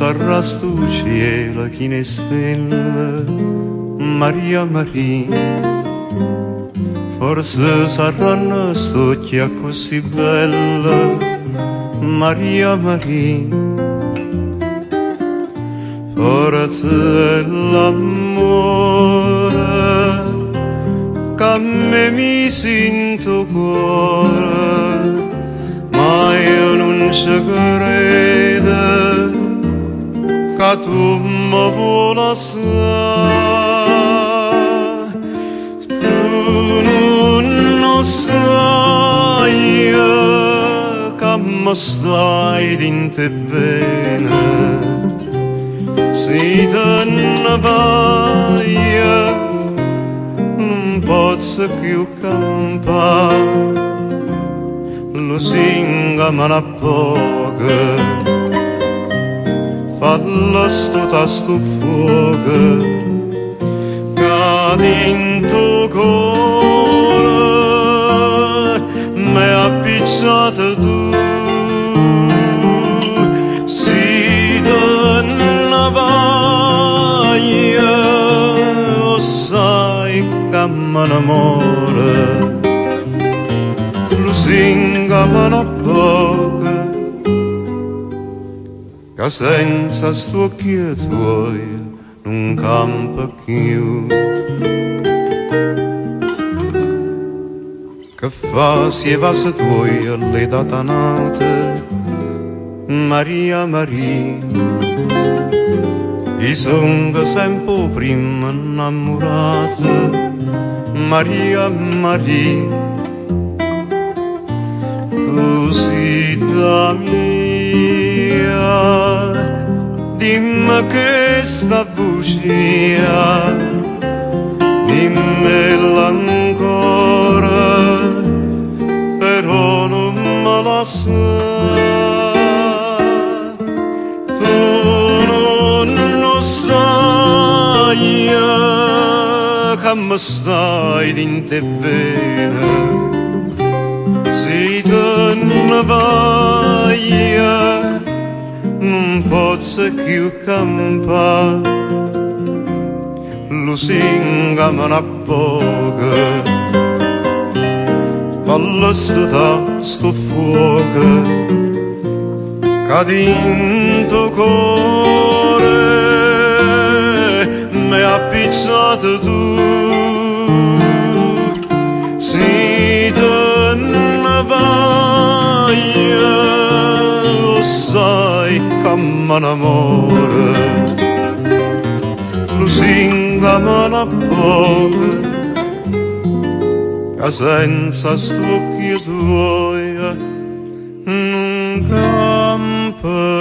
sarà sto cielo chi ne sveglia, Maria Maria. Forse saranno st'occhia così bella, Maria Maria. Forse l'amore che a me mi sento cuore, ma io non ci credo che tu mi vuoi lasciare. Tu non sai che mi stai dentro bene, se te ne vai non posso più campare. Lo singa ma a poco, fallo sto tasto fuoco, che dentro cuore mi ha appicciato tu. Si te ne vai, lo sai che mi innamora. Lusinga ma a poco, che senza sto occhio tuoi non campa più. Che fa se passa tuoi all'età tanata, Maria Maria. I sono sempre prima innamorata, Maria Maria. Tu sei la mia, dimmi che sta bugia, dimmela ancora, però non me la sai. Tu non sai che mi stai dentro bene. Se te ne vai, non posso più campare. Lusinga ma a poco, fallo sto fuoco, che dentro cuore mi ha appicciato tu. Se te ne vai, lo sai che mi innamora. Lusinga ma a poco, che senza st'occhio tuoi non campa